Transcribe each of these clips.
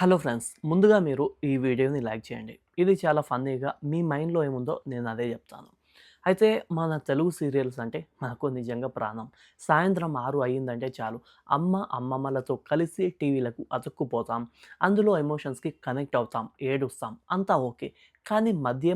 Hello friends, ముందుగా మీరు ఈ వీడియోని లైక్ చేయండి. ఇది చాలా ఫన్నీగా మీ మైండ్‌లో ఏముందో నేను అదే చెప్తాను. అయితే మన తెలుగు సీరియల్స్ అంటే మనకు నిజంగా ప్రాణం. సాయంత్రం 6 అయిందంటే చాలు అమ్మమ్మలతో కలిసి టీవీలకు అతుక్కుపోతాం. అందులో ఎమోషన్స్‌కి కనెక్ట్ అవుతాం, ఏడుస్తాం అంతా ఓకే. కానీ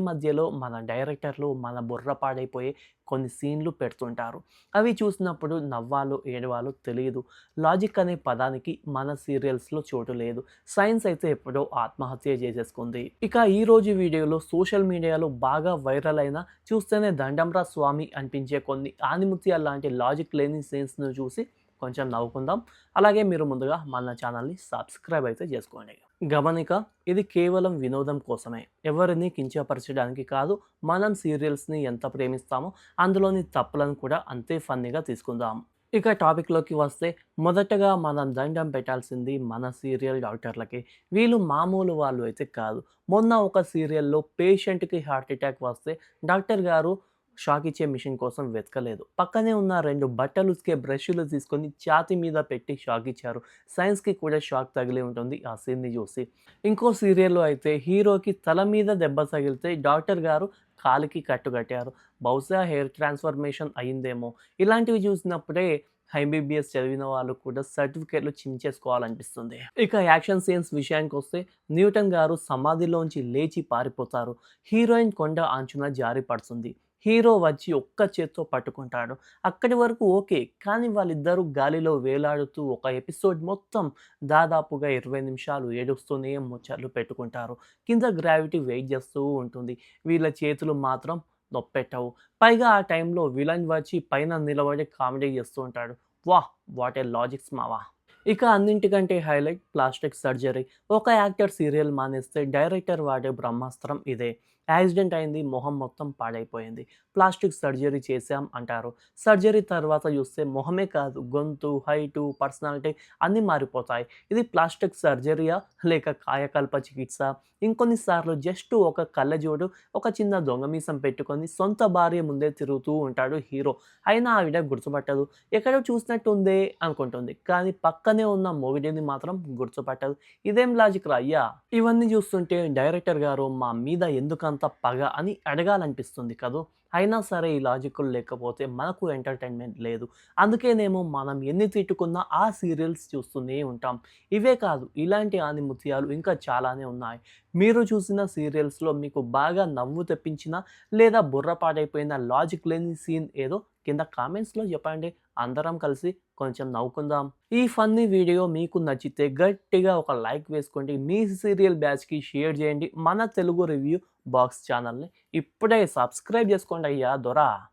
మధ్యలో మన డైరెక్టర్లు మన బుర్ర పాడైపోయే కొన్ని సీన్‌లు పెడుతుంటారు. అవి చూసినప్పుడు నవ్వాలో, ఏడవాలో తెలీదు. లాజిక్ అనే పదానికి మన సీరియల్స్‌లో చోటు లేదు. సైన్స్ అయితే ఎప్పుడో ఆత్మహత్య చేసేసుకుంది. ఇక ఈరోజు వీడియోలో సోషల్ మీడియాలో బాగా వైరల్ అయిన చూస్తేనే దండంరా స్వామి అనిపించే కొన్ని ఆనిముత్యాల లాంటి లాజిక్ లేని సీన్స్‌ను చూసి కొంచెం నవ్వుకుందాం. అలాగే మీరు ముందుగా మన ఛానల్‌ని సబ్స్క్రైబ్ అయితే చేసుకోండి. గమనిక, ఇది కేవలం వినోదం కోసమే. ఎవరిని కించపరచడానికి కాదు. మనం సీరియల్స్‌ని ఎంత ప్రేమిస్తామో అందులోని తప్పులను కూడా అంతే ఫన్నీగా తీసుకుందాం. ఇక టాపిక్‌లోకి వస్తే మొదటగా మనం దండం పెట్టాల్సింది మన సీరియల్ డాక్టర్లకి. వీళ్ళు మామూలు వాళ్ళు అయితే కాదు. మొన్న ఒక సీరియల్‌లో పేషెంట్‌కి హార్ట్ అటాక్ వస్తే డాక్టర్ గారు షాక్ ఇచ్చే మిషన్ కోసం వెతకలేదు. పక్కనే ఉన్న 2 బట్టలు ఉతికే బ్రష్‌లు తీసుకొని ఛాతీ మీద పెట్టి షాక్ ఇచ్చారు. సైన్స్‌కి కూడా షాక్ తగిలి ఉంటుంది ఆ సీన్‌ని చూసి. ఇంకో సీరియల్‌లో అయితే హీరోకి తల మీద దెబ్బ తగిలితే డాక్టర్ గారు కాలికి కట్టు కట్టారు. బహుశా హెయిర్ ట్రాన్స్‌ఫర్మేషన్ అయిందేమో! ఇలాంటివి చూసినప్పుడే ఎంబీబీఎస్ చదివిన వాళ్ళు కూడా సర్టిఫికేట్‌లు చించేసుకోవాలనిపిస్తుంది. ఇక యాక్షన్ సీన్స్ విషయానికొస్తే న్యూటన్ గారు సమాధిలోంచి లేచి పారిపోతారు. హీరోయిన్ కొండ అంచున జారి పడుతుంది. హీరో వచ్చి ఒక్క చేత్తో పట్టుకుంటాడు. అక్కడి వరకు ఓకే. కానీ వాళ్ళిద్దరూ గాలిలో వేలాడుతూ ఒక ఎపిసోడ్ మొత్తం దాదాపుగా 20 నిమిషాలు ఏడుస్తూనే ముచ్చట్లు పెట్టుకుంటారు. కింద గ్రావిటీ వెయిట్ చేస్తూ ఉంటుంది. వీళ్ళ చేతులు మాత్రం నొప్పెట్టవు. పైగా ఆ టైంలో విలన్ వచ్చి పైన నిలబడి కామెడీ చేస్తూ ఉంటాడు. వాహ్! వాట్ ఏ లాజిక్స్ మావా! ఇక అన్నింటికంటే హైలైట్ ప్లాస్టిక్ సర్జరీ. ఒక యాక్టర్ సీరియల్ మానేస్తే డైరెక్టర్ వాడే బ్రహ్మాస్త్రం ఇదే. యాక్సిడెంట్ అయింది, మొహం మొత్తం పాడైపోయింది. ప్లాస్టిక్ సర్జరీ చేశాం అంటారు. సర్జరీ తర్వాత చూస్తే మొహమే కాదు, గొంతు, హైటు, పర్సనాలిటీ అన్నీ మారిపోతాయి. ఇది ప్లాస్టిక్ సర్జరీయా? లేక కాయకల్ప చికిత్స? ఇంకొన్ని సార్లు జస్ట్ ఒక కళ్ళజోడు, ఒక చిన్న దొంగమీసం పెట్టుకొని సొంత భార్య ముందే తిరుగుతూ ఉంటాడు హీరో. అయినా ఆవిడ గుర్తుపట్టదు. ఎక్కడో చూసినట్టుందే అనుకుంటుంది. కానీ పక్కనే ఉన్న మొగుడిని మాత్రం గుర్తుపట్టదు. ఇదేం లాజిక్ రా అయ్యా! ఇవన్నీ చూస్తుంటే డైరెక్టర్ గారు మా మీద ఎందుకంత పగ అని అడగాలనిపిస్తుంది కదూ! అయినా సరే ఈ లాజిక్కులు లేకపోతే మనకు ఎంటర్‌టైన్‌మెంట్ లేదు. అందుకేనేమో మనం ఎన్ని తిట్టుకున్నా ఆ సీరియల్స్ చూస్తూనే ఉంటాం. ఇవే కాదు, ఇలాంటి ఆణిముత్యాలు ఇంకా చాలానే ఉన్నాయి. మీరు చూసిన సీరియల్స్‌లో మీకు బాగా నవ్వు తెప్పించిన లేదా బుర్ర పాడైపోయిన లాజిక్ లేని సీన్ ఏదో కింద కామెంట్స్‌లో చెప్పండి. అందరం కలిసి కొంచెం నవ్వుకుందాం. ఈ ఫన్నీ వీడియో మీకు నచ్చితే గట్టిగా ఒక లైక్ వేసుకోండి. మీ సీరియల్ బ్యాచ్‌కి షేర్ చేయండి. మన తెలుగు రివ్యూ బాక్స్ ఛానల్‌ని ఇప్పుడే సబ్స్క్రైబ్ చేసుకోండయ్యా దొర.